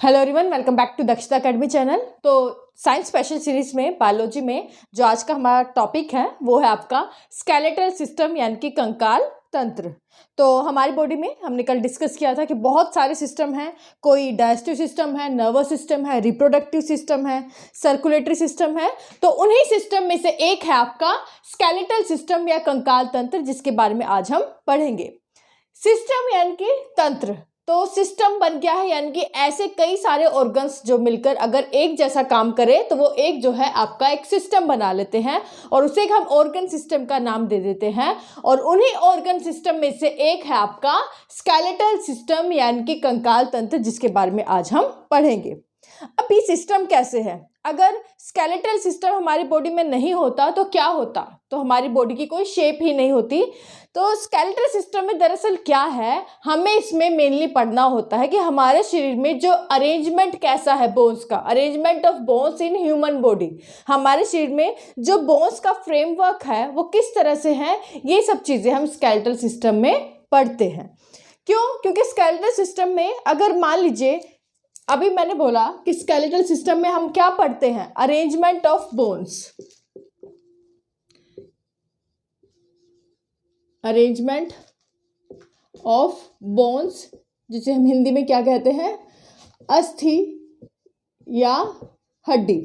Hello everyone, welcome back to Dakshata academy channel. तो science special series में biology में जो आज का हमारा टॉपिक है वो है आपका स्केलेटल सिस्टम यानी कि कंकाल तंत्र। तो हमारी बॉडी में हमने कल डिस्कस किया था कि बहुत सारे सिस्टम हैं। कोई डाइजेस्टिव सिस्टम है, नर्वस सिस्टम है, रिप्रोडक्टिव सिस्टम है, सर्कुलेटरी सिस्टम है। तो उन्हीं सिस्टम में से एक है आपका स्केलेटल सिस्टम या कंकाल तंत्र, जिसके बारे में आज हम पढ़ेंगे। सिस्टम यानी कि तंत्र, तो सिस्टम बन गया है यानी कि ऐसे कई सारे ऑर्गन्स जो मिलकर अगर एक जैसा काम करे तो वो एक जो है आपका एक सिस्टम बना लेते हैं और उसे हम ऑर्गन सिस्टम का नाम दे देते हैं। और उन्हीं ऑर्गन सिस्टम में से एक है आपका स्केलेटल सिस्टम यानी कि कंकाल तंत्र, जिसके बारे में आज हम पढ़ेंगे। अब ये सिस्टम कैसे है? अगर स्केलेटल सिस्टम हमारी बॉडी में नहीं होता तो क्या होता? तो हमारी बॉडी की कोई शेप ही नहीं होती। तो स्केलेटल सिस्टम में दरअसल क्या है, हमें इसमें मेनली पढ़ना होता है कि हमारे शरीर में जो अरेंजमेंट कैसा है, बोन्स का arrangement of bones in human body, हमारे शरीर में जो बोन्स का फ्रेमवर्क है वो किस तरह से है, ये सब चीज़ें हम स्केलेटल सिस्टम में पढ़ते हैं। क्यों? क्योंकि स्केलेटल सिस्टम में अगर मान लीजिए अभी मैंने बोला कि स्केलेटल सिस्टम में हम क्या पढ़ते हैं, arrangement of bones, arrangement of bones जिसे हम हिंदी में क्या कहते हैं, अस्थि या हड्डी।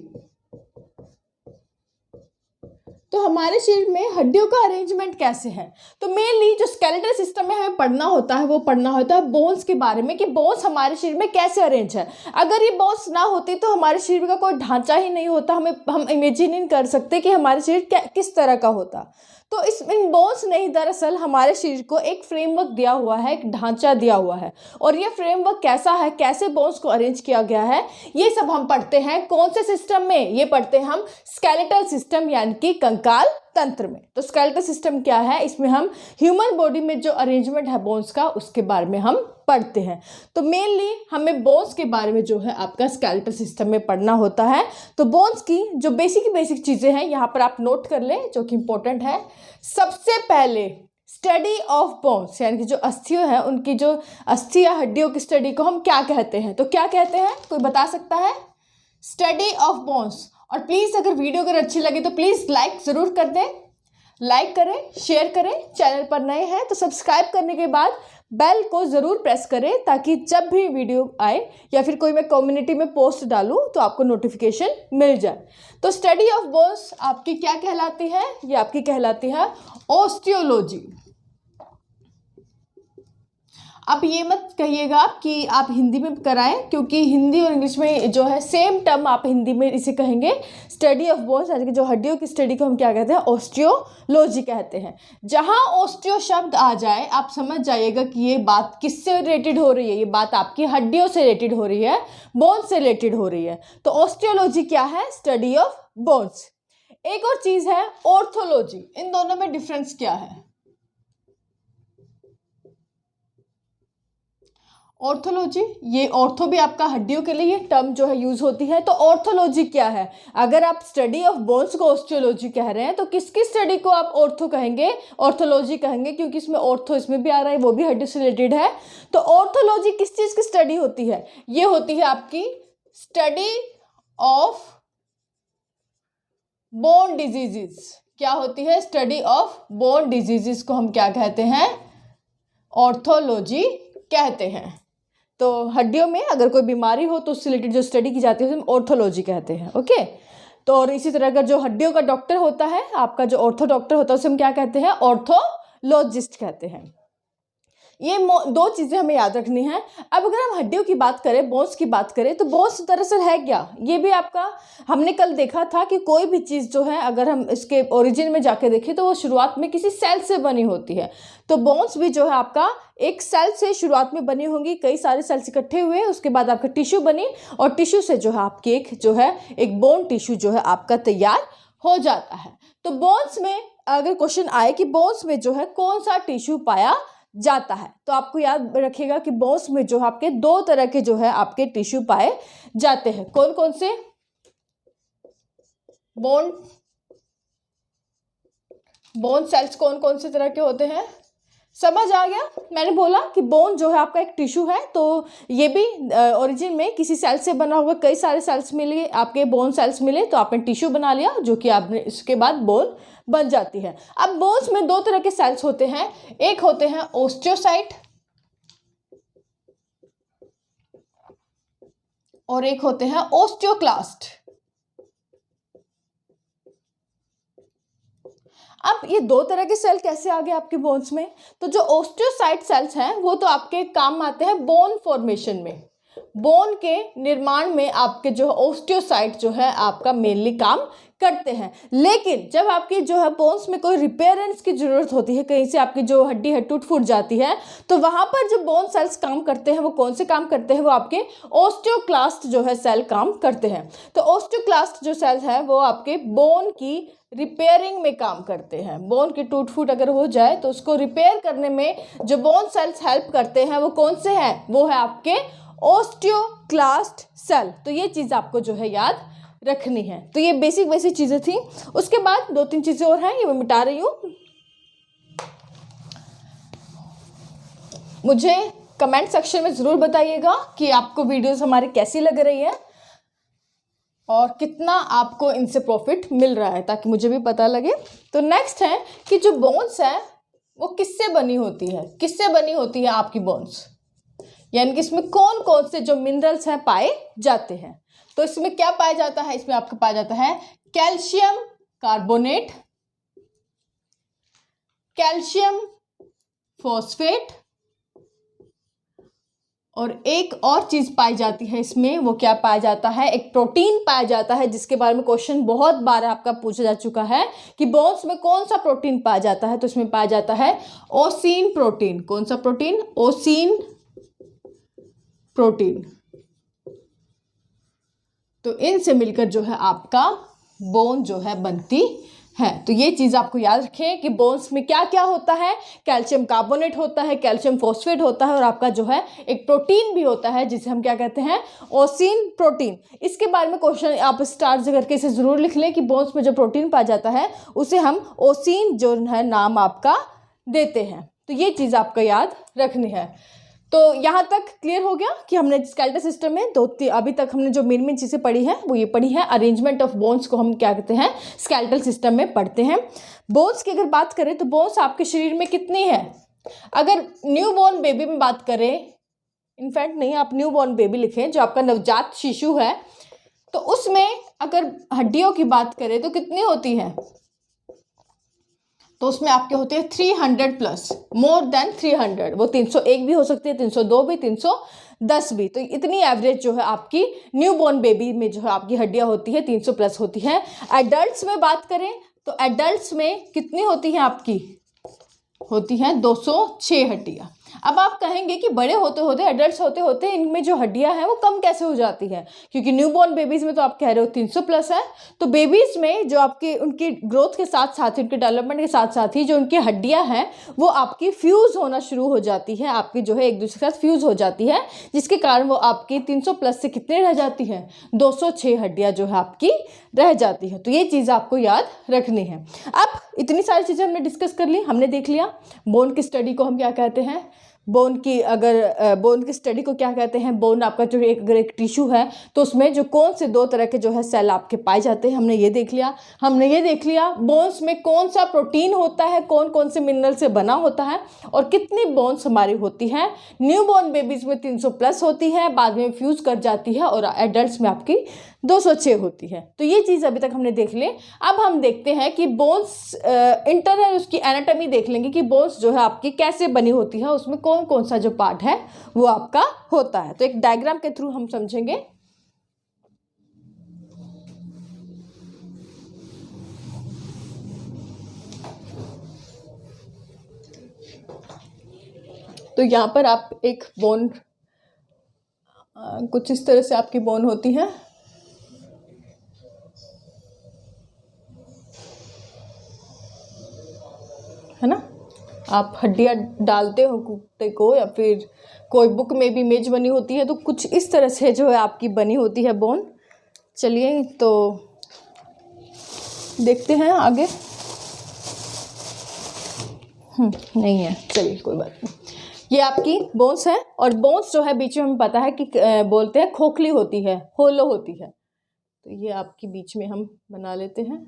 तो हमारे शरीर में हड्डियों का अरेंजमेंट कैसे है? तो मेनली जो स्केलेटल सिस्टम में हमें पढ़ना होता है वो पढ़ना होता है बोन्स के बारे में कि बोन्स हमारे शरीर में कैसे अरेंज है। अगर ये बोन्स ना होती तो हमारे शरीर का कोई ढांचा ही नहीं होता, हम इमेजिन नहीं कर सकते कि हमारे शरीर किस तरह का होता। तो इन बोन्स ने ही दरअसल हमारे शरीर को एक फ्रेमवर्क दिया हुआ है, एक ढांचा दिया हुआ है। और ये फ्रेमवर्क कैसा है, कैसे बोन्स को अरेंज किया गया है, ये सब हम पढ़ते हैं कौन से सिस्टम में? ये पढ़ते हैं हम स्केलेटल सिस्टम यानी कि कंकाल तंत्र में। तो स्केलेटल सिस्टम क्या है, इसमें हम ह्यूमन बॉडी में जो अरेंजमेंट है बोन्स का, उसके बारे में हम पढ़ते हैं। तो मेनली हमें बोन्स के बारे में जो है आपका स्केलेटल सिस्टम में पढ़ना होता है। तो बोन्स की जो बेसिक चीज़ें हैं यहाँ पर आप नोट कर लें, जो कि इंपॉर्टेंट है। सबसे पहले स्टडी ऑफ बोन्स यानी कि जो अस्थियां हैं, उनकी जो अस्थि या हड्डियों की स्टडी को हम क्या कहते हैं? तो क्या कहते हैं, कोई बता सकता है? Study of bones. और प्लीज़ अगर वीडियो अगर अच्छी लगे तो प्लीज़ लाइक ज़रूर कर दें, लाइक करें, शेयर करें। चैनल पर नए हैं तो सब्सक्राइब करने के बाद बेल को ज़रूर प्रेस करें, ताकि जब भी वीडियो आए या फिर कोई मैं कम्युनिटी में पोस्ट डालूं तो आपको नोटिफिकेशन मिल जाए। तो स्टडी ऑफ बोन्स आपकी क्या कहलाती है? ये आपकी कहलाती है ऑस्टियोलॉजी। अब ये मत कहिएगा कि आप हिंदी में कराएं, क्योंकि हिंदी और इंग्लिश में जो है सेम टर्म आप हिंदी में इसे कहेंगे स्टडी ऑफ बोन्स यानी कि जो हड्डियों की स्टडी को हम क्या कहते हैं, ऑस्टियोलॉजी कहते हैं। जहां ऑस्टियो शब्द आ जाए आप समझ जाइएगा कि ये बात किससे रिलेटेड हो रही है, ये बात आपकी हड्डियों से रिलेटेड हो रही है, बोन्स से रिलेटेड हो रही है। तो ऑस्टियोलॉजी क्या है? Study of bones. एक और चीज है ऑर्थोलॉजी। इन दोनों में डिफरेंस क्या है? ऑर्थोलॉजी, ये ऑर्थो भी आपका हड्डियों के लिए ये टर्म जो है यूज होती है। तो ऑर्थोलॉजी क्या है? अगर आप स्टडी ऑफ बोन्स को ऑस्टियोलॉजी कह रहे हैं तो किसकी स्टडी को आप ऑर्थो कहेंगे, ऑर्थोलॉजी कहेंगे? क्योंकि इसमें ऑर्थो इसमें भी आ रहा है, वो भी हड्डी से रिलेटेड है। तो ऑर्थोलॉजी किस चीज की स्टडी होती है? ये होती है आपकी स्टडी ऑफ बोन डिजीजेस। क्या होती है? स्टडी ऑफ बोन डिजीजेस को हम क्या कहते हैं? ऑर्थोलॉजी कहते हैं। तो हड्डियों में अगर कोई बीमारी हो तो उससे रिलेटेड जो स्टडी की जाती है उसे हम ऑर्थोलॉजी कहते हैं। ओके। तो और इसी तरह का जो हड्डियों का डॉक्टर होता है, आपका जो ऑर्थो डॉक्टर होता है, उसे हम क्या कहते हैं? ऑर्थोलॉजिस्ट कहते हैं। ये दो चीज़ें हमें याद रखनी है। अब अगर हम हड्डियों की बात करें, बोन्स की बात करें, तो बोन्स दरअसल है क्या? ये भी आपका हमने कल देखा था कि कोई भी चीज़ जो है अगर हम इसके ओरिजिन में जाके देखें तो वो शुरुआत में किसी सेल से बनी होती है। तो बोन्स भी जो है आपका एक सेल से शुरुआत में बनी होंगी, कई सारे सेल्स इकट्ठे हुए, उसके बाद आपका टिश्यू बनी और टिश्यू से जो है आपकी एक बोन टिश्यू जो है आपका तैयार हो जाता है। तो बोन्स में अगर क्वेश्चन आए कि बोन्स में जो है कौन सा टिश्यू पाया जाता है, तो आपको याद रखिएगा कि बोन्स में जो है आपके दो तरह के जो है आपके टिश्यू पाए जाते हैं। कौन कौन से? बोन सेल्स कौन कौन से तरह के होते हैं? समझ आ गया? मैंने बोला कि बोन जो है आपका एक टिश्यू है, तो ये भी ओरिजिन में किसी सेल से बना हुआ, कई सारे सेल्स मिले आपके, बोन सेल्स मिले तो आपने टिश्यू बना लिया, जो कि आपने इसके बाद बोन बन जाती है। अब बोन्स में दो तरह के सेल्स होते हैं, एक होते हैं ओस्टियोसाइट और एक होते हैं ओस्टियोक्लास्ट। अब ये दो तरह के सेल कैसे आ गए आपके बोन्स में? तो जो ओस्टियोसाइट सेल्स हैं वो तो आपके काम आते हैं बोन फॉर्मेशन में, बोन के निर्माण में आपके जो ओस्टियोसाइट जो है आपका मेनली काम करते हैं। लेकिन जब आपकी जो है बोन्स में कोई रिपेयरेंस की जरूरत होती है, कहीं से आपकी जो हड्डी है टूट फूट जाती है, तो वहां पर जो बोन सेल्स काम करते हैं वो कौन से काम करते हैं? वो आपके ओस्टियोक्लास्ट जो है सेल काम करते हैं। तो ओस्टियोक्लास्ट जो सेल है वो आपके बोन की रिपेयरिंग में काम करते हैं। बोन की टूट फूट अगर हो जाए तो उसको रिपेयर करने में जो बोन सेल्स हेल्प करते हैं वो कौन से हैं? वो है आपके ओस्टियोक्लास्ट सेल। तो ये चीज़ आपको जो है याद रखनी है। तो ये बेसिक चीज़ें थी। उसके बाद दो तीन चीज़ें और हैं, ये मैं मिटा रही हूँ। मुझे कमेंट सेक्शन में ज़रूर बताइएगा कि आपको वीडियोस हमारी कैसी लग रही है और कितना आपको इनसे प्रॉफिट मिल रहा है, ताकि मुझे भी पता लगे। तो नेक्स्ट है कि जो बोन्स है वो किससे बनी होती है? किससे बनी होती है आपकी बोन्स? यानी कि इसमें कौन कौन से जो मिनरल्स हैं पाए जाते हैं? तो इसमें क्या पाया जाता है? इसमें आपको पाया जाता है कैल्शियम कार्बोनेट, कैल्शियम फॉस्फेट, और एक और चीज पाई जाती है इसमें। वो क्या पाया जाता है? एक प्रोटीन पाया जाता है, जिसके बारे में क्वेश्चन बहुत बार आपका पूछा जा चुका है कि बोन्स में कौन सा प्रोटीन पाया जाता है। तो इसमें पाया जाता है ओसिन प्रोटीन। कौन सा प्रोटीन? ओसिन प्रोटीन। तो इनसे मिलकर जो है आपका बोन जो है बनती है। तो ये चीज़ आपको याद रखें कि बोन्स में क्या क्या होता है। कैल्शियम कार्बोनेट होता है, कैल्शियम फॉस्फेट होता है, और आपका जो है एक प्रोटीन भी होता है जिसे हम क्या कहते हैं? ओसिन प्रोटीन। इसके बारे में क्वेश्चन आप स्टार करके इसे ज़रूर लिख लें कि बोन्स में जो प्रोटीन पाया जाता है उसे हम ओसिन जो है नाम आपका देते हैं। तो ये चीज़ आपको याद रखनी है। तो यहाँ तक क्लियर हो गया कि हमने स्केलेटल सिस्टम में अभी तक हमने जो मेन चीज़ें पढ़ी है वो ये पढ़ी है। अरेंजमेंट ऑफ बोन्स को हम क्या कहते हैं? स्केलेटल सिस्टम में पढ़ते हैं। बोन्स की अगर बात करें तो बोन्स आपके शरीर में कितनी है? अगर न्यू बॉर्न बेबी में बात करें, इनफैक्ट नहीं, आप न्यू बॉर्न बेबी लिखें, जो आपका नवजात शिशु है, तो उसमें अगर हड्डियों की बात करें तो कितनी होती है? तो उसमें आपके होते हैं 300 प्लस, मोर देन 300। वो 301 भी हो सकती है, 302 भी, 310 भी। तो इतनी एवरेज जो है आपकी न्यू बॉर्न बेबी में जो है आपकी हड्डियां होती है 300 प्लस होती है। एडल्ट्स में बात करें तो एडल्ट्स में कितनी होती है आपकी? होती हैं 206 हड्डियां। अब आप कहेंगे कि बड़े होते होते, एडल्ट्स होते होते इनमें जो हड्डियां हैं वो कम कैसे हो जाती हैं? क्योंकि न्यूबॉर्न बेबीज में तो आप कह रहे हो 300 प्लस है। तो बेबीज में जो आपके उनकी ग्रोथ के साथ साथ, उनके डेवलपमेंट के साथ साथ ही जो उनकी हड्डियां हैं वो आपकी फ्यूज होना शुरू हो जाती है, आपकी जो है एक दूसरे के साथ फ्यूज हो जाती है, जिसके कारण वो आपकी 300 प्लस से कितने रह जाती हैं? 206 हड्डियां जो है आपकी रह जाती है। तो ये चीज़ आपको याद रखनी है। अब इतनी सारी चीज़ें हमने डिस्कस कर ली, हमने देख लिया बोन की स्टडी को हम क्या कहते हैं, बोन की स्टडी को क्या कहते हैं। बोन आपका जो अगर एक टिश्यू है तो उसमें जो कौन से दो तरह के जो है सेल आपके पाए जाते हैं, हमने ये देख लिया। हमने ये देख लिया बोन्स में कौन सा प्रोटीन होता है, कौन कौन से मिनरल से बना होता है, और कितनी बोन्स हमारी होती हैं। न्यू बॉर्न बेबीज में 300 प्लस होती है, बाद में फ्यूज कर जाती है, और एडल्ट्स में आपकी 206 होती है। तो ये चीज़ अभी तक हमने देख ली। अब हम देखते हैं कि बोन्स इंटरनल उसकी एनाटॉमी देख लेंगे कि बोन्स जो है आपकी कैसे बनी होती है, उसमें कौन कौन सा जो पार्ट है वो आपका होता है। तो एक डायग्राम के थ्रू हम समझेंगे। तो यहाँ पर आप एक बोन, कुछ इस तरह से आपकी बोन होती है। है ना, आप हड्डियाँ डालते हो कुत्ते को, या फिर कोई बुक में भी इमेज बनी होती है, तो कुछ इस तरह से जो है आपकी बनी होती है बोन। चलिए तो देखते हैं आगे। नहीं है, चलिए कोई बात नहीं। ये आपकी बोन्स है, और बोन्स जो है बीच में हमें पता है कि बोलते हैं खोखली होती है, होलो होती है। तो ये आपकी बीच में हम बना लेते हैं।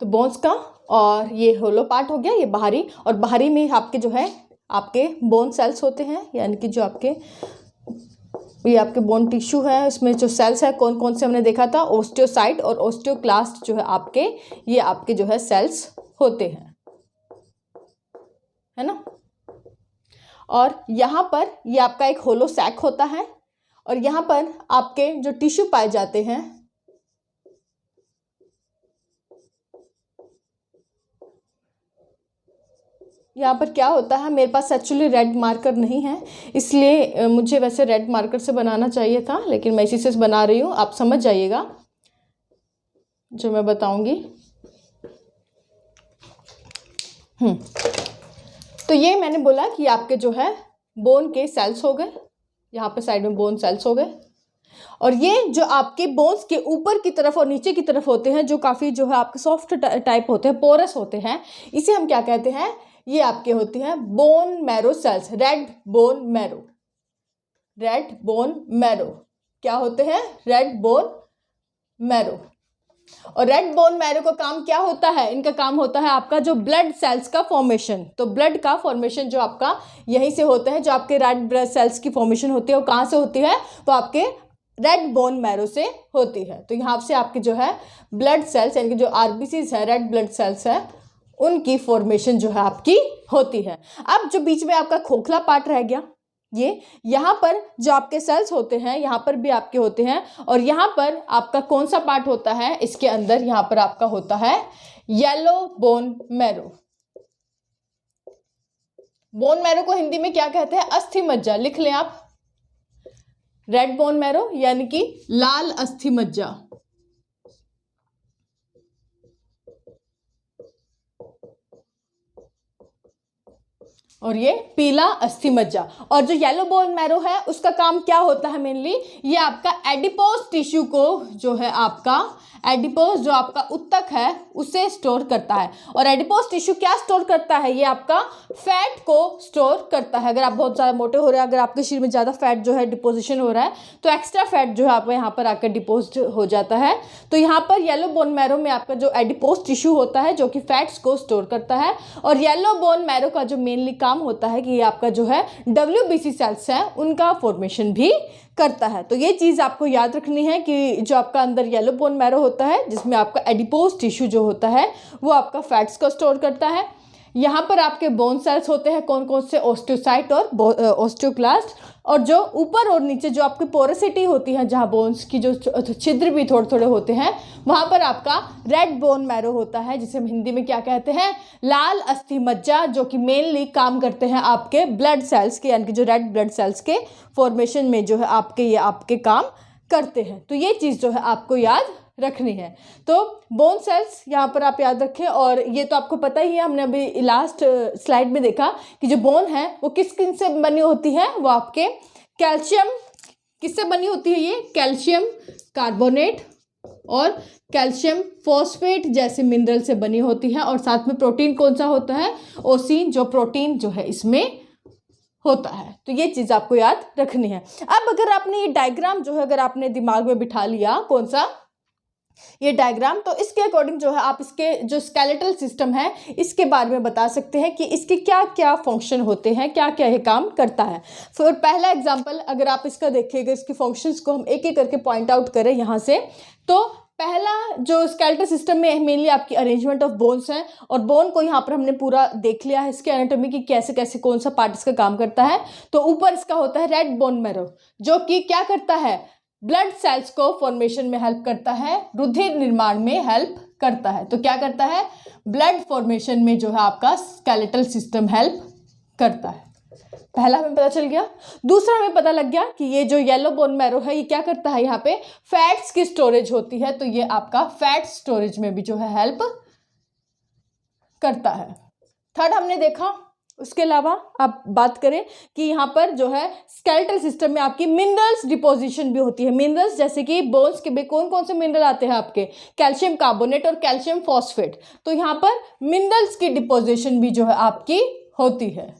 तो बोन्स का और ये होलो पार्ट हो गया, ये बाहरी, और बाहरी में आपके जो है आपके बोन सेल्स होते हैं, यानी कि जो आपके ये आपके बोन टिश्यू है, इसमें जो सेल्स है कौन कौन से हमने देखा था, ओस्टियोसाइट और ओस्टियोक्लास्ट जो है आपके, ये आपके जो है सेल्स होते हैं, है ना। और यहाँ पर ये आपका एक होलो सैक होता है, और यहाँ पर आपके जो टिश्यू पाए जाते हैं, यहाँ पर क्या होता है, मेरे पास एक्चुअली रेड मार्कर नहीं है, इसलिए मुझे वैसे रेड मार्कर से बनाना चाहिए था, लेकिन मैं इसी से बना रही हूँ, आप समझ जाइएगा जो मैं बताऊंगी। तो ये मैंने बोला कि आपके जो है बोन के सेल्स हो गए, यहाँ पे साइड में बोन सेल्स हो गए, और ये जो आपके बोन्स के ऊपर की तरफ और नीचे की तरफ होते हैं, जो काफ़ी जो है आपके सॉफ्ट टाइप होते हैं, पोरस होते हैं, इसे हम क्या कहते हैं, ये आपके होते हैं bone marrow cells, red bone marrow. Red bone marrow क्या होते हैं, रेड बोन मैरो। और रेड बोन मैरो का काम क्या होता है, इनका काम होता है आपका जो ब्लड सेल्स का फॉर्मेशन। तो ब्लड का फॉर्मेशन जो आपका यहीं से होता है, जो आपके रेड ब्लड सेल्स की फॉर्मेशन होती है वो कहाँ से होती है, तो आपके रेड बोन मैरो से होती है। तो यहाँ से आपके जो है ब्लड सेल्स, यानी कि जो आरबीसीज है, रेड ब्लड सेल्स है, उनकी फॉर्मेशन जो है आपकी होती है। अब जो बीच में आपका खोखला पार्ट रह गया, ये यहाँ पर जो आपके सेल्स होते हैं, यहाँ पर भी आपके होते हैं, और यहाँ पर आपका कौन सा पार्ट होता है, इसके अंदर यहाँ पर आपका होता है yellow bone marrow. Bone marrow को हिंदी में क्या कहते हैं, अस्थि मज्जा, लिख लें आप, रेड बोन मैरो यानी कि लाल अस्थि मज्जा। और ये पीला अस्थि मज्जा। और जो येलो बोन मैरो है उसका काम क्या होता है, मेनली ये आपका एडिपोज टिश्यू को जो है आपका एडिपोज जो आपका उत्तक है उसे स्टोर करता है। और एडिपोज टिश्यू क्या स्टोर करता है, ये आपका फैट को स्टोर करता है। अगर आप बहुत ज़्यादा मोटे हो रहे हैं, अगर आपके शरीर में ज़्यादा फैट जो है डिपोजिशन हो रहा है, तो एक्स्ट्रा फैट जो है आपका यहाँ पर आकर डिपोज हो जाता है। तो यहाँ पर येलो बोन मैरो में आपका जो एडिपोज टिश्यू होता है जो कि फैट्स को स्टोर करता है। और येलो बोन मैरो का जो मेनली काम होता है कि ये आपका जो है WBC सेल्स है उनका फॉर्मेशन भी करता है। तो ये चीज़ आपको याद रखनी है कि जो आपका अंदर येलो बोन मैरो होता है, जिसमें आपका एडिपोज टिश्यू जो होता है वो आपका फैट्स को स्टोर करता है। यहाँ पर आपके बोन सेल्स होते हैं कौन कौन से, ओस्टियोसाइट और ओस्टियोक्लास्ट। और जो ऊपर और नीचे जो आपकी पोरोसिटी होती है, जहाँ बोन्स की जो छिद्र भी थोड़े थोड़े होते हैं, वहाँ पर आपका रेड बोन मैरो होता है, जिसे हम हिंदी में क्या कहते हैं, लाल अस्थि मज्जा, जो कि मेनली काम करते हैं आपके ब्लड सेल्स के, यानी कि जो रेड ब्लड सेल्स के फॉर्मेशन में जो है आपके ये आपके काम करते हैं। तो ये चीज़ जो है आपको याद रखनी है। तो बोन सेल्स यहाँ पर आप याद रखें। और ये तो आपको पता ही है, हमने अभी लास्ट स्लाइड में देखा कि जो बोन है वो किस किन से बनी होती है, वो आपके कैल्शियम किससे बनी होती है, ये कैल्शियम कार्बोनेट और कैल्शियम फॉस्फेट जैसे मिनरल से बनी होती है। और साथ में प्रोटीन कौन सा होता है, ओसिन, जो प्रोटीन जो है इसमें होता है। तो ये चीज़ आपको याद रखनी है। अब अगर आपने ये डायग्राम जो है अगर आपने दिमाग में बिठा लिया, कौन सा, ये डायग्राम, तो इसके अकॉर्डिंग जो है आप इसके जो स्केलेटल सिस्टम है इसके बारे में बता सकते हैं कि इसके क्या क्या फंक्शन होते हैं, क्या क्या ये काम करता है। फिर पहला एग्जांपल अगर आप इसका देखिएगा, इसके फंक्शंस को हम एक एक करके पॉइंट आउट करें यहाँ से, तो पहला जो स्केलेटल सिस्टम में मेनली आपकी अरेंजमेंट ऑफ बोन्स है। और बोन को यहाँ पर हमने पूरा देख लिया है, इसके एनाटॉमी की कैसे कैसे कौन सा पार्ट इसका काम करता है। तो ऊपर इसका होता है रेड बोन मैरो, जो कि क्या करता है, ब्लड सेल्स को फॉर्मेशन में हेल्प करता है, रुधिर निर्माण में हेल्प करता है। तो क्या करता है, ब्लड फॉर्मेशन में जो है आपका स्केलेटल सिस्टम हेल्प करता है। पहला हमें पता चल गया। दूसरा हमें पता लग गया कि ये जो येलो बोन मैरो है ये क्या करता है, यहाँ पे फैट्स की स्टोरेज होती है, तो ये आपका फैट स्टोरेज में भी जो है हेल्प करता है। थर्ड हमने देखा, उसके अलावा आप बात करें कि यहाँ पर जो है स्केलेटल सिस्टम में आपकी मिनरल्स डिपोजिशन भी होती है। मिनरल्स जैसे कि बोन्स के में कौन कौन से मिनरल आते हैं आपके, कैल्शियम कार्बोनेट और कैल्शियम फॉस्फेट। तो यहाँ पर मिनरल्स की डिपोजिशन भी जो है आपकी होती है।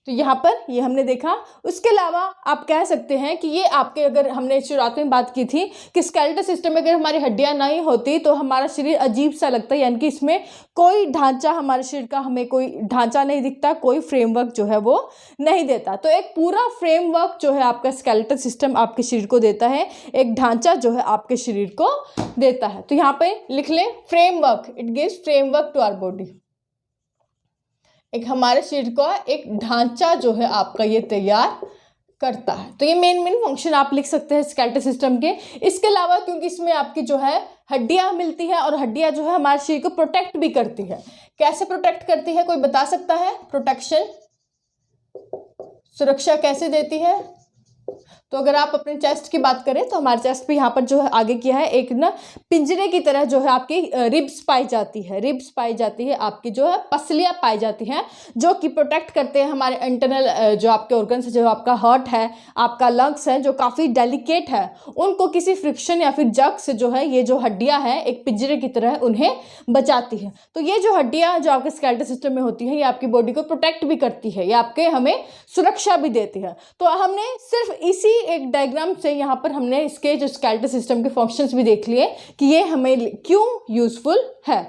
तो यहाँ पर ये हमने देखा। उसके अलावा आप कह सकते हैं कि ये आपके, अगर हमने शुरुआत में बात की थी कि स्केलेटल सिस्टम में अगर हमारी हड्डियाँ नहीं होती तो हमारा शरीर अजीब सा लगता है, यानी कि इसमें कोई ढांचा, हमारे शरीर का हमें कोई ढांचा नहीं दिखता, कोई फ्रेमवर्क जो है वो नहीं देता। तो एक पूरा फ्रेमवर्क जो है आपका स्केलेटल सिस्टम आपके शरीर को देता है, एक ढांचा जो है आपके शरीर को देता है। तो यहाँ पे लिख लें framework, it gives framework to our body. एक हमारे शरीर का एक ढांचा जो है आपका ये तैयार करता है। तो ये मेन फंक्शन आप लिख सकते हैं स्केलेटल सिस्टम के। इसके अलावा क्योंकि इसमें आपकी जो है हड्डियां मिलती है और हड्डियां जो है हमारे शरीर को प्रोटेक्ट भी करती है। कैसे प्रोटेक्ट करती है, कोई बता सकता है? प्रोटेक्शन, सुरक्षा कैसे देती है? तो अगर आप अपने चेस्ट की बात करें तो हमारे चेस्ट पे यहाँ पर जो है आगे किया है एक ना पिंजरे की तरह जो है आपकी रिब्स पाई जाती है, रिब्स पाई जाती है, आपकी जो है पसलियाँ पाई जाती हैं जो कि प्रोटेक्ट करते हैं हमारे इंटरनल जो आपके ऑर्गन्स, जो आपका हार्ट है, आपका लंग्स है जो काफ़ी डेलिकेट है, उनको किसी फ्रिक्शन या फिर जग से जो है ये जो हड्डियाँ हैं एक पिंजरे की तरह उन्हें बचाती है। तो ये जो हड्डियाँ जो आपके स्केलेटल सिस्टम में होती है ये आपकी बॉडी को प्रोटेक्ट भी करती है, ये आपके हमें सुरक्षा भी देती है। तो हमने सिर्फ इसी एक डायग्राम से यहाँ पर हमने इसके जो स्केलेटल सिस्टम के फंक्शंस भी देख लिए कि ये हमें क्यों यूजफुल है।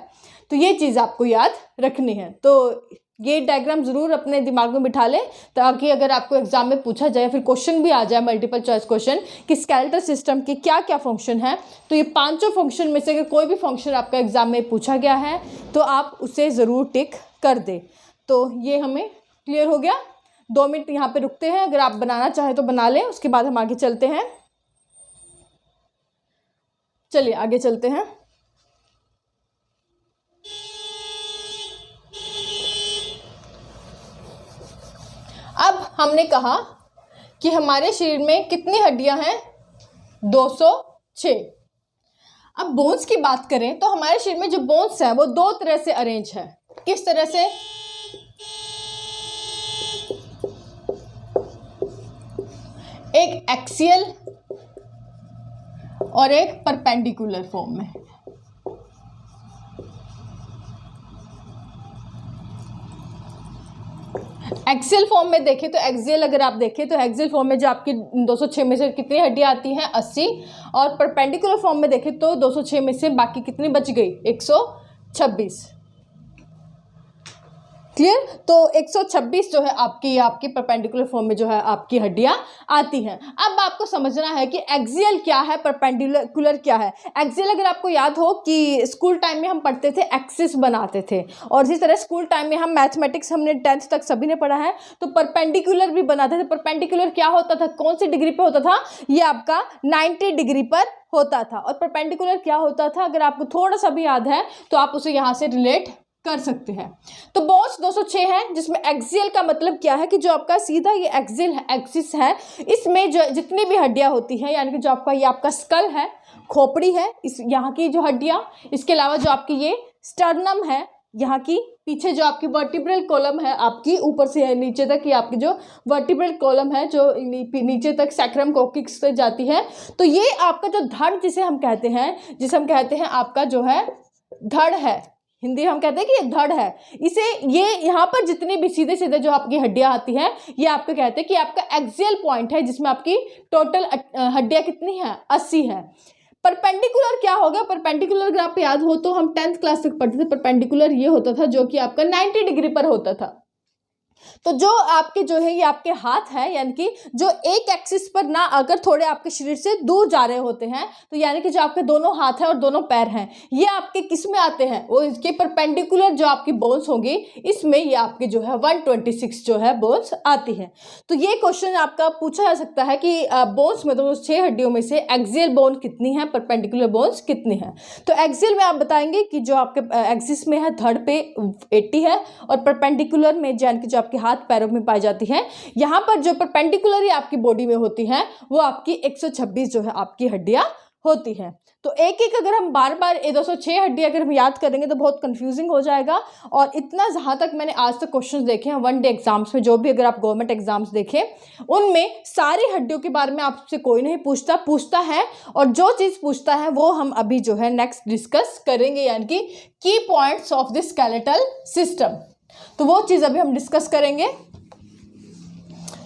तो ये चीज़ आपको याद रखनी है। तो ये डायग्राम ज़रूर अपने दिमाग में बिठा लें ताकि अगर आपको एग्जाम में पूछा जाए, फिर क्वेश्चन भी आ जाए मल्टीपल चॉइस क्वेश्चन कि स्केलेटल सिस्टम के क्या क्या फंक्शन है, तो ये पांचों फंक्शन में से अगर कोई भी फंक्शन आपका एग्जाम में पूछा गया है तो आप उसे ज़रूर टिक कर दें। तो ये हमें क्लियर हो गया। 2 मिनट यहाँ पे रुकते हैं, अगर आप बनाना चाहें तो बना लें, उसके बाद हम आगे चलते हैं। चलिए आगे चलते हैं। अब हमने कहा कि हमारे शरीर में कितनी हड्डियां हैं? 206। अब बोन्स की बात करें तो हमारे शरीर में जो बोन्स हैं वो 2 तरह से अरेंज है। किस तरह से? एक एक्सियल और एक परपेंडिकुलर फॉर्म में। एक्सियल फॉर्म में देखें तो एक्सियल, अगर आप देखें तो एक्सियल फॉर्म में जो आपकी 206 में से कितनी हड्डियां आती हैं? 80। और परपेंडिकुलर फॉर्म में देखें तो 206 में से बाकी कितनी बच गई? 126। क्लियर? तो 126 जो है आपकी परपेंडिकुलर फॉर्म में जो है आपकी हड्डियां आती हैं। अब आपको समझना है कि एक्सियल क्या है, परपेंडिकुलर क्या है। एक्सियल अगर आपको याद हो कि स्कूल टाइम में हम पढ़ते थे, एक्सिस बनाते थे, और इसी तरह स्कूल टाइम में हम मैथमेटिक्स हमने 10th तक सभी ने पढ़ा है, तो परपेंडिकुलर भी बनाते थे। परपेंडिकुलर क्या होता था, कौन सी डिग्री पे होता था? ये आपका 90 डिग्री पर होता था। और परपेंडिकुलर क्या होता था, अगर आपको थोड़ा सा भी याद है तो आप उसे यहाँ से रिलेट कर सकते हैं। तो बोन्स 206 है, जिसमें एक्सियल का मतलब क्या है कि जो आपका सीधा ये एक्सियल है, एक्सिस है, इसमें जो जितनी भी हड्डियां होती हैं, यानी कि जो आपका ये आपका स्कल है, खोपड़ी है, इस यहाँ की जो हड्डियां, इसके अलावा जो आपकी ये स्टर्नम है, यहाँ की पीछे जो आपकी वर्टिब्रल कॉलम है, आपकी ऊपर से नीचे तक, ये आपकी जो वर्टिब्रल कॉलम है जो नीचे तक सैक्रम कोक्सिक्स से जाती है। तो ये आपका जो धड़ जिसे हम कहते हैं आपका जो है धड़ है, हिंदी हम कहते हैं कि ये धड़ है। इसे ये यहाँ पर जितनी भी सीधे सीधे जो आपकी हड्डियां आती हैं, ये आपको कहते हैं कि आपका एक्सियल पॉइंट है, जिसमें आपकी टोटल हड्डियां कितनी हैं? 80 है। परपेंडिकुलर क्या होगा? परपेंडिकुलर अगर आप याद हो तो हम 10th क्लास तक पढ़ते थे, परपेंडिकुलर ये होता था जो कि आपका 90 डिग्री पर होता था। तो जो आपके जो है ये आपके हाथ है, यानी कि जो एक एक्सिस पर ना अगर थोड़े आपके शरीर से दूर जा रहे होते हैं, तो यानी कि जो आपके दोनों हाथ है और दोनों पैर हैं, ये आपके किस में आते हैं? वो इसके परपेंडिकुलर जो आपकी बोन्स होंगी, इसमें ये आपके जो है 126 जो है बोन्स आती है। तो ये क्वेश्चन आपका पूछा जा सकता है कि बोन्स में तो 6 हड्डियों में से एक्सियल बोन कितनी है, परपेंडिकुलर बोन्स कितनी है? तो एक्सियल में आप बताएंगे कि जो आपके एक्सिस में है धड़ पे 80 है, और परपेंडिकुलर में यानी कि जो आपके हाथ पैरों में पाई जाती है, यहाँ पर जो परपेंडिकुलर आपकी बॉडी में होती है वो आपकी 126 जो है आपकी हड्डियां होती हैं। तो एक एक अगर हम बार बार 206 हड्डियाँ अगर हम याद करेंगे तो बहुत कंफ्यूजिंग हो जाएगा। और इतना जहाँ तक मैंने आज तक क्वेश्चंस देखे हैं वन डे एग्जाम्स में, जो भी अगर आप गवर्नमेंट एग्जाम्स देखें, उनमें सारी हड्डियों के बारे में आपसे कोई नहीं पूछता है। और जो चीज़ पूछता है वो हम अभी जो है नेक्स्ट डिस्कस करेंगे, यानी कि की points of the skeletal system. तो वो चीज़ अभी हम डिस्कस करेंगे।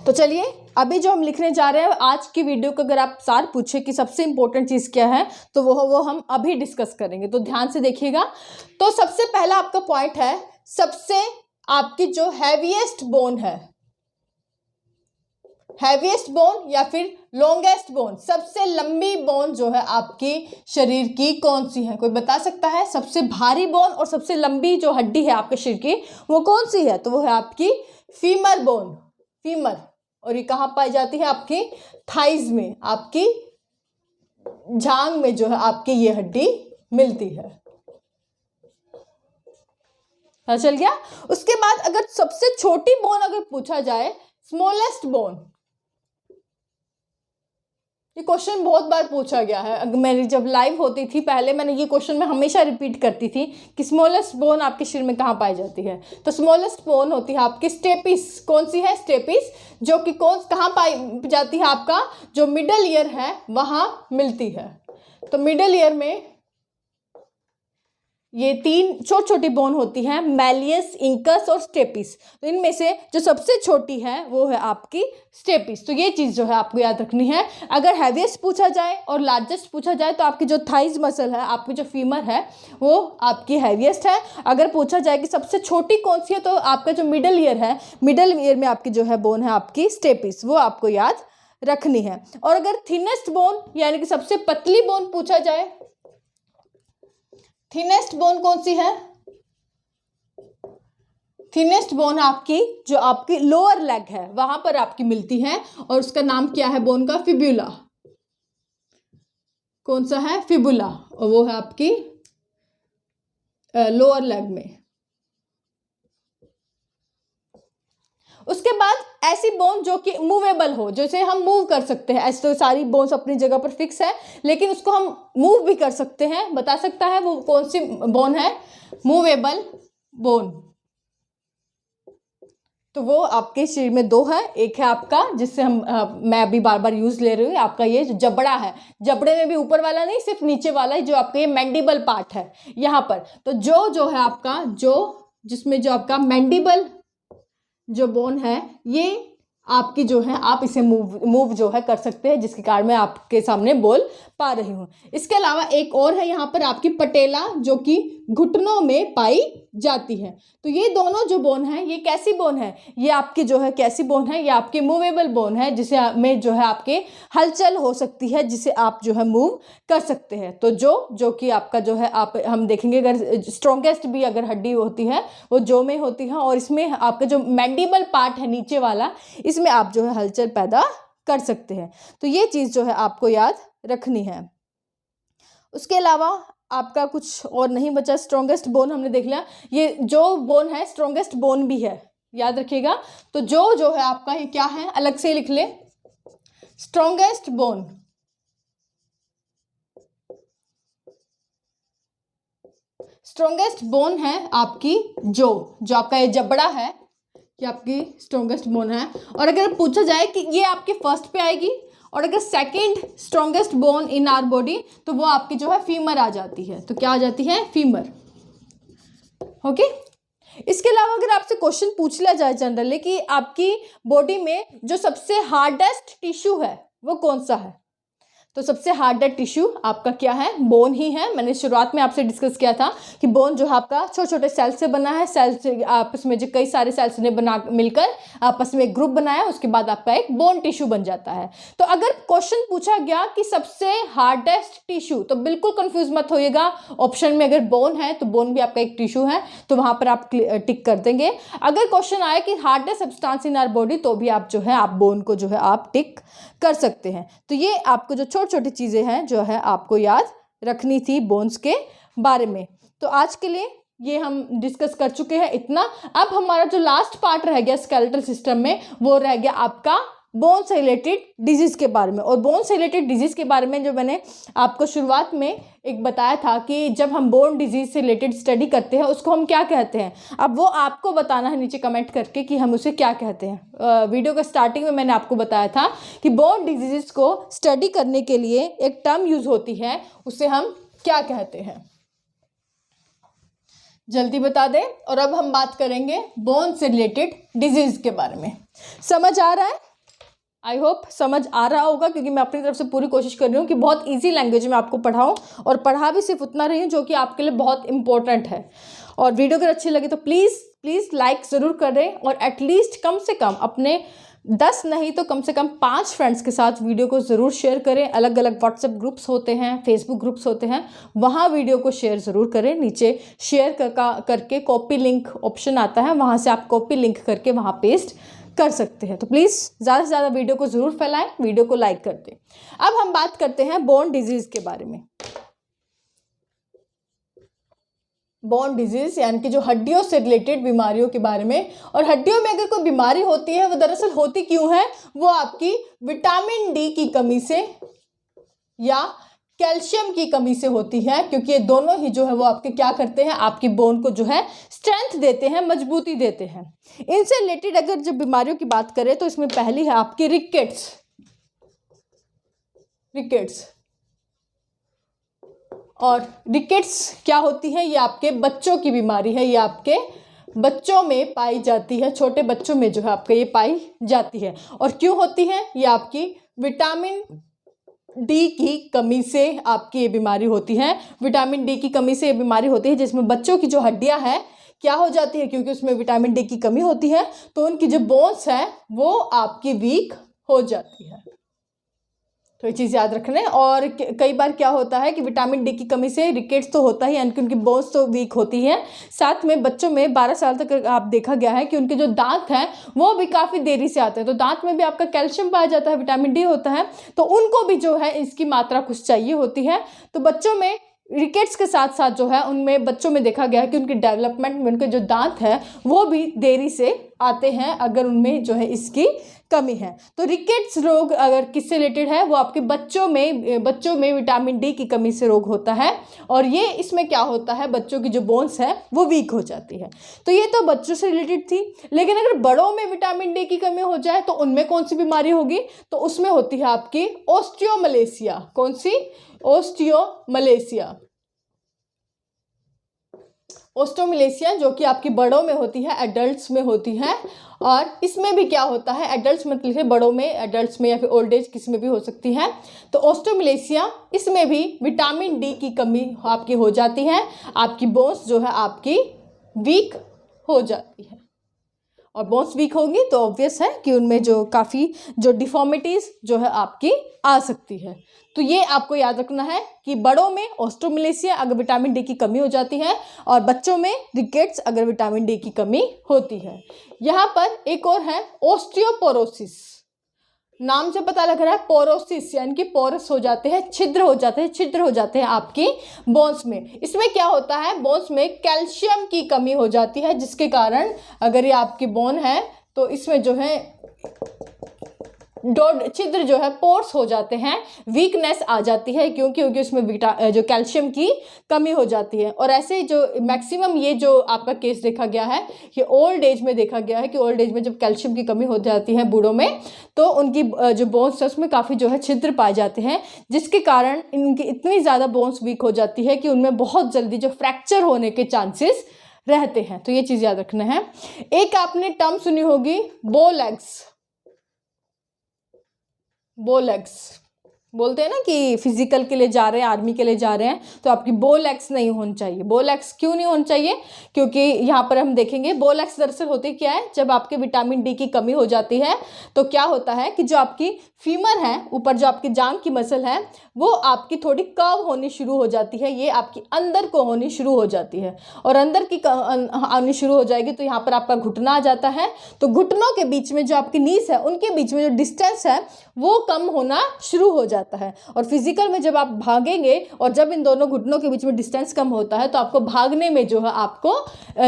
तो चलिए अभी जो हम लिखने जा रहे हैं आज की वीडियो को अगर आप सार पूछे कि सबसे इंपॉर्टेंट चीज़ क्या है, तो वो हम अभी डिस्कस करेंगे। तो ध्यान से देखिएगा। तो सबसे पहला आपका पॉइंट है, सबसे आपकी जो हैवीएस्ट बोन है, हैवीएस्ट बोन या फिर लॉन्गेस्ट बोन, सबसे लंबी बोन जो है आपकी शरीर की कौन सी है? कोई बता सकता है? सबसे भारी बोन और सबसे लंबी जो हड्डी है आपके शरीर की वो कौन सी है? तो वो है आपकी फीमर बोन, फीमर। और ये कहाँ पाई जाती है? आपकी थाइज में, आपकी जांग में जो है आपकी ये हड्डी मिलती है। चल गया। उसके बाद अगर सबसे छोटी बोन अगर पूछा जाए, स्मॉलेस्ट बोन, ये क्वेश्चन बहुत बार पूछा गया है। मेरी जब लाइव होती थी पहले, मैंने ये क्वेश्चन में हमेशा रिपीट करती थी कि स्मॉलेस्ट बोन आपके शरीर में कहाँ पाई जाती है? तो स्मॉलेस्ट बोन होती है आपकी स्टेपिस। कौन सी है? स्टेपिस, जो कि कहाँ पाई जाती है? आपका जो मिडल ईयर है वहाँ मिलती है। तो मिडल ईयर में ये तीन छोटी छोटी बोन होती हैं, मैलियस, इंकस और स्टेपिस। तो इनमें से जो सबसे छोटी है वो है आपकी स्टेपिस। तो ये चीज़ जो है आपको याद रखनी है। अगर हैवीएस्ट पूछा जाए और लार्जेस्ट पूछा जाए तो आपकी जो थाइज मसल है, आपकी जो फीमर है, वो आपकी हैवीएस्ट है। अगर पूछा जाए कि सबसे छोटी कौन सी है, तो आपका जो मिडल ईयर है, मिडल ईयर में आपकी जो है बोन है आपकी स्टेपिस, वो आपको याद रखनी है। और अगर थिनेस्ट बोन यानी कि सबसे पतली बोन पूछा जाए, थिनेस्ट बोन कौन सी है? थिनेस्ट बोन आपकी जो आपकी लोअर लेग है वहां पर आपकी मिलती है, और उसका नाम क्या है बोन का? फिब्यूला। कौन सा है? फिबुला। और वो है आपकी लोअर लेग में। उसके बाद ऐसी बोन जो कि मूवेबल हो, जैसे हम मूव कर सकते हैं। ऐसे तो सारी बोन्स अपनी जगह पर फिक्स है, लेकिन उसको हम मूव भी कर सकते हैं। बता सकता है वो कौन सी बोन है? Movable bone. तो वो आपके शरीर में दो है। एक है आपका, जिससे मैं अभी बार बार यूज ले रही हूँ, आपका ये जो जबड़ा है, जबड़े में भी ऊपर वाला नहीं, सिर्फ नीचे वाला है, जो आपका ये मैंडिबल पार्ट है यहाँ पर। तो जो है आपका, जो जिसमें जो आपका मैंडिबल जो बोन है, ये आपकी जो है आप इसे मूव जो है कर सकते हैं, जिसके कारण मैं आपके सामने बोल पा रही हूँ। इसके अलावा एक और है यहाँ पर आपकी पटेला, जो कि घुटनों में पाई जाती है। तो ये दोनों जो बोन है, ये कैसी बोन है? ये आपकी जो है कैसी बोन है? ये आपकी मूवेबल बोन है, जिसे में जो है आपके हलचल हो सकती है, जिसे आप जो है मूव कर सकते हैं। तो जो कि आपका जो है आप हम देखेंगे, अगर स्ट्रॉन्गेस्ट भी अगर हड्डी होती है वो जो में होती है, और इसमें आपका जो मैंडिबल पार्ट है नीचे वाला, इसमें आप जो है हलचल पैदा कर सकते हैं। तो ये चीज़ जो है आपको याद रखनी है। उसके अलावा आपका कुछ और नहीं बचा। स्ट्रॉन्गेस्ट बोन हमने देख लिया। ये जो बोन है स्ट्रॉन्गेस्ट बोन भी है, याद रखिएगा। तो जो है आपका ये क्या है, अलग से लिख ले, स्ट्रॉन्गेस्ट बोन। स्ट्रॉन्गेस्ट बोन है आपकी जो आपका ये जबड़ा है, ये आपकी स्ट्रॉन्गेस्ट बोन है। और अगर पूछा जाए कि ये आपके फर्स्ट पे आएगी, और अगर second strongest bone in our body, तो वो आपकी जो है फीमर आ जाती है। तो क्या आ जाती है? फीमर। ओके। इसके अलावा अगर आपसे क्वेश्चन पूछ लिया जाए जनरली कि आपकी बॉडी में जो सबसे हार्डेस्ट टिश्यू है वो कौन सा है, तो सबसे हार्डेस्ट टिश्यू आपका क्या है? बोन ही है। मैंने शुरुआत में आपसे डिस्कस किया था कि बोन जो है आपका छोटे छोटे सेल से बना है। सेल से आपस में जो कई सारे सेल्स ने मिलकर आपस में एक ग्रुप बनाया, उसके बाद आपका एक बोन टिश्यू बन जाता है। तो अगर क्वेश्चन पूछा गया कि सबसे हार्डेस्ट टिश्यू, तो बिल्कुल कंफ्यूज मत होइएगा। ऑप्शन में अगर बोन है तो बोन भी आपका एक टिश्यू है, तो वहां पर आप टिक कर देंगे। अगर क्वेश्चन आया कि hardest substance in our body, तो भी आप जो है आप बोन को जो है आप टिक कर सकते हैं। तो ये आपको जो छोटी छोटी चीज़ें हैं जो है आपको याद रखनी थी बोन्स के बारे में। तो आज के लिए ये हम डिस्कस कर चुके हैं इतना। अब हमारा जो लास्ट पार्ट रह गया स्केलेटल सिस्टम में, वो रह गया आपका बोन से रिलेटेड डिजीज़ के बारे में। और बोन से रिलेटेड डिजीज़ के बारे में जो मैंने आपको शुरुआत में एक बताया था कि जब हम बोन डिजीज़ से रिलेटेड स्टडी करते हैं उसको हम क्या कहते हैं, अब वो आपको बताना है नीचे कमेंट करके कि हम उसे क्या कहते हैं। वीडियो के स्टार्टिंग में मैंने आपको बताया था कि बोन डिजीज़ को स्टडी करने के लिए एक टर्म यूज़ होती है, उसे हम क्या कहते हैं, जल्दी बता दें। और अब हम बात करेंगे बोन से रिलेटेड डिजीज़ के बारे में। समझ आ रहा है? आई होप समझ आ रहा होगा, क्योंकि मैं अपनी तरफ से पूरी कोशिश कर रही हूँ कि बहुत इजी लैंग्वेज में आपको पढ़ाऊँ, और पढ़ा भी सिर्फ उतना रही हूँ जो कि आपके लिए बहुत इंपॉर्टेंट है। और वीडियो अगर अच्छी लगे तो प्लीज़ लाइक ज़रूर करें, और एटलीस्ट कम से कम अपने 10 नहीं तो कम से कम 5 फ्रेंड्स के साथ वीडियो को ज़रूर शेयर करें। अलग अलग व्हाट्सएप ग्रुप्स होते हैं, फेसबुक ग्रुप्स होते हैं, वहाँ वीडियो को शेयर ज़रूर करें। नीचे शेयर करके कॉपी लिंक ऑप्शन आता है, वहाँ से आप कॉपी लिंक करके वहाँ पेस्ट कर सकते हैं। तो प्लीज़ ज़्यादा से ज़्यादा वीडियो को ज़रूर फैलाएं, वीडियो को लाइक कर दें। अब हम बात करते हैं बोन डिजीज़ के बारे में। बोन डिजीज़ यानी कि जो हड्डियों से रिलेटेड बीमारियों के बारे में। और हड्डियों में अगर कोई बीमारी होती है वो दरअसल होती क्यों है, वो आपकी विटामिन डी की कमी से या कैल्शियम की कमी से होती है, क्योंकि ये दोनों ही जो है वो आपके क्या करते हैं, आपकी बोन को जो है स्ट्रेंथ देते हैं, मजबूती देते हैं। इनसे रिलेटेड अगर जब बीमारियों की बात करें तो इसमें पहली है आपकी रिकेट्स। और रिकेट्स क्या होती है, ये आपके बच्चों की बीमारी है, ये आपके बच्चों में पाई जाती है, छोटे बच्चों में जो है आपका ये पाई जाती है। और क्यों होती है, ये आपकी विटामिन डी की कमी से आपकी ये बीमारी होती है। विटामिन डी की कमी से ये बीमारी होती है, जिसमें बच्चों की जो हड्डियां हैं क्या हो जाती है, क्योंकि उसमें विटामिन डी की कमी होती है तो उनकी जो बोन्स है वो आपकी वीक हो जाती है। तो ये चीज़ याद रखना है। और कई बार क्या होता है कि विटामिन डी की कमी से रिकेट्स तो होता ही, यानी कि उनकी बोन्स तो वीक होती है। साथ में बच्चों में 12 साल तक आप देखा गया है कि उनके जो दांत हैं वो भी काफ़ी देरी से आते हैं, तो दांत में भी आपका कैल्शियम पाया जाता है, विटामिन डी होता है, तो उनको भी जो है इसकी मात्रा कुछ चाहिए होती है। तो बच्चों में रिकेट्स के साथ साथ जो है उनमें बच्चों में देखा गया है कि उनकी डेवलपमेंट में उनके जो दांत हैं वो भी देरी से आते हैं अगर उनमें जो है इसकी कमी है। तो रिकेट्स रोग अगर किससे रिलेटेड है, वो आपके बच्चों में विटामिन डी की कमी से रोग होता है। और ये इसमें क्या होता है, बच्चों की जो बोन्स है वो वीक हो जाती है। तो ये तो बच्चों से रिलेटेड थी। लेकिन अगर बड़ों में विटामिन डी की कमी हो जाए तो उनमें कौन सी बीमारी होगी, तो उसमें होती है आपकी ओस्टियोमलेशिया। कौन सी? ओस्टियोमलेशिया। ओस्टियोमलेशिया जो कि आपकी बड़ों में होती है, एडल्ट्स में होती है। और इसमें भी क्या होता है, एडल्ट्स मतलब है बड़ों में, एडल्ट्स में या फिर ओल्ड एज किसी में भी हो सकती है। तो ओस्टियोमलेशिया इसमें भी विटामिन डी की कमी आपकी हो जाती है, आपकी बोन्स जो है आपकी वीक हो जाती है। और बोन्स वीक होंगी तो ऑब्वियस है कि उनमें जो काफ़ी जो डिफॉर्मिटीज़ जो है आपकी आ सकती है। तो ये आपको याद रखना है कि बड़ों में ओस्टियोमलेशिया अगर विटामिन डी की कमी हो जाती है, और बच्चों में रिकेट्स अगर विटामिन डी की कमी होती है। यहाँ पर एक और है ओस्टियोपोरोसिस। नाम से पता लग रहा है, पोरोसिस यानी कि पोरस हो जाते हैं, छिद्र हो जाते हैं आपकी बोन्स में। इसमें क्या होता है, बोन्स में कैल्शियम की कमी हो जाती है, जिसके कारण अगर ये आपकी बोन है तो इसमें जो है छिद्र जो है पोर्स हो जाते हैं, वीकनेस आ जाती है, क्योंकि उसमें जो कैल्शियम की कमी हो जाती है। और ऐसे जो मैक्सिमम ये जो आपका केस देखा गया है, ये ओल्ड एज में देखा गया है कि ओल्ड एज में जब कैल्शियम की कमी हो जाती है बूढ़ों में, तो उनकी जो बोन्स है उसमें काफ़ी जो है छिद्र पाए जाते हैं, जिसके कारण इनकी इतनी ज़्यादा बोन्स वीक हो जाती है कि उनमें बहुत जल्दी जो फ्रैक्चर होने के चांसेस रहते हैं। तो ये चीज़ याद रखना है। एक आपने टर्म सुनी होगी, बोलेग्स। बोलते हैं ना कि फिजिकल के लिए जा रहे हैं, आर्मी के लिए जा रहे हैं, तो आपकी बोलेग्स नहीं होनी चाहिए। बोलेग्स क्यों नहीं होनी चाहिए, क्योंकि यहाँ पर हम देखेंगे बोलेग्स दरअसल होती क्या है, जब आपके विटामिन डी की कमी हो जाती है तो क्या होता है कि जो आपकी फीमर है, ऊपर जो आपकी जांघ की मसल है, वो आपकी थोड़ी कर्व होनी शुरू हो जाती है, ये आपकी अंदर को होनी शुरू हो जाती है। और अंदर की आनी शुरू हो जाएगी तो यहाँ पर आपका घुटना आ जाता है। तो घुटनों के बीच में जो आपकी नीस है, उनके बीच में जो डिस्टेंस है वो कम होना शुरू हो जाती है। जाता है। और फिजिकल में जब आप भागेंगे और जब इन दोनों घुटनों के बीच में डिस्टेंस कम होता है तो आपको भागने में जो है आपको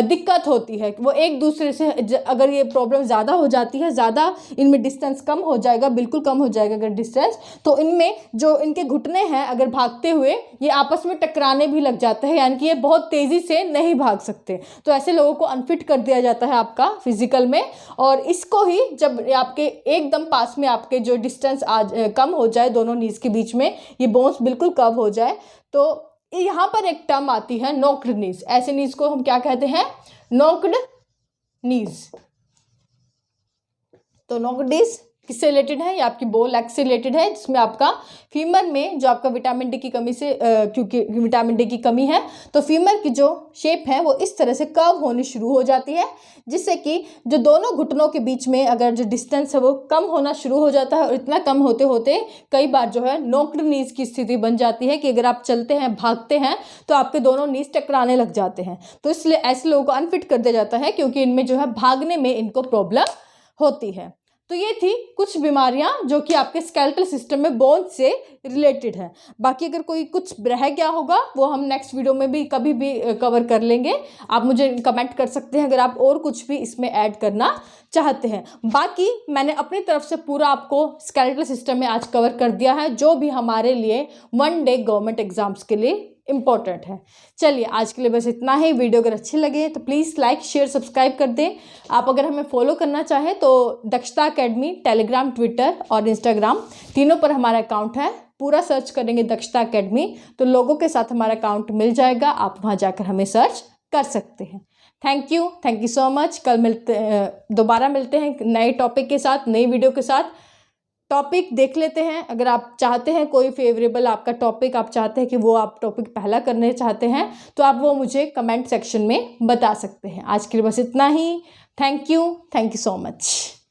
दिक्कत होती है। वो एक दूसरे से अगर ये प्रॉब्लम ज़्यादा हो जाती है, ज़्यादा इनमें डिस्टेंस कम हो जाएगा, बिल्कुल कम हो जाएगा अगर डिस्टेंस, तो इनमें जो इनके घुटने हैं अगर भागते हुए ये आपस में टकराने भी लग जाते हैं, यानी कि ये बहुत तेज़ी से नहीं भाग सकते। तो ऐसे लोगों को अनफिट कर दिया जाता है आपका फिजिकल में। और इसको ही जब आपके एकदम पास में आपके जो डिस्टेंस कम हो जाए दोनों नीज के बीच में, ये बोन्स बिल्कुल कव हो जाए, तो यहाँ पर एक टर्म आती है नोक्ड नीज। ऐसे नीज को हम क्या कहते हैं? नोक्ड नीज। तो नोक्ड नीज किससे रिलेटेड है? ये आपकी बो लेग से रिलेटेड है, जिसमें आपका फीमर में जो आपका विटामिन डी की कमी से क्योंकि विटामिन डी की कमी है तो फीमर की जो शेप है वो इस तरह से कर्व होनी शुरू हो जाती है, जिससे कि जो दोनों घुटनों के बीच में अगर जो डिस्टेंस है वो कम होना शुरू हो जाता है। और इतना कम होते होते कई बार जो है नोक्ड नीज की स्थिति बन जाती है कि अगर आप चलते हैं, भागते हैं तो आपके दोनों नीज टकराने लग जाते हैं। तो इसलिए ऐसे लोगों को अनफिट कर दिया जाता है, क्योंकि इनमें जो है भागने में इनको प्रॉब्लम होती है। तो ये थी कुछ बीमारियां जो कि आपके स्केलेटल सिस्टम में बोन से रिलेटेड है। बाकी अगर कोई कुछ रह गया होगा वो हम नेक्स्ट वीडियो में भी कभी भी कवर कर लेंगे। आप मुझे कमेंट कर सकते हैं अगर आप और कुछ भी इसमें ऐड करना चाहते हैं। बाकी मैंने अपनी तरफ से पूरा आपको स्केलेटल सिस्टम में आज कवर कर दिया है, जो भी हमारे लिए 1 डे गवर्नमेंट एग्जाम्स के लिए इम्पॉर्टेंट है। चलिए आज के लिए बस इतना ही। वीडियो अगर अच्छी लगे तो प्लीज़ लाइक, शेयर, सब्सक्राइब कर दें। आप अगर हमें फॉलो करना चाहें तो दक्षता अकेडमी टेलीग्राम, ट्विटर और इंस्टाग्राम तीनों पर हमारा अकाउंट है। पूरा सर्च करेंगे दक्षता अकेडमी तो लोगों के साथ हमारा अकाउंट मिल जाएगा, आप वहाँ जाकर हमें सर्च कर सकते हैं। Thank you so much. कल दोबारा मिलते हैं नए टॉपिक के साथ, नई वीडियो के साथ। टॉपिक देख लेते हैं। अगर आप चाहते हैं कोई फेवरेबल आपका टॉपिक आप चाहते हैं कि वो आप टॉपिक पहला करने चाहते हैं तो आप वो मुझे कमेंट सेक्शन में बता सकते हैं। आज के लिए बस इतना ही। Thank you so much.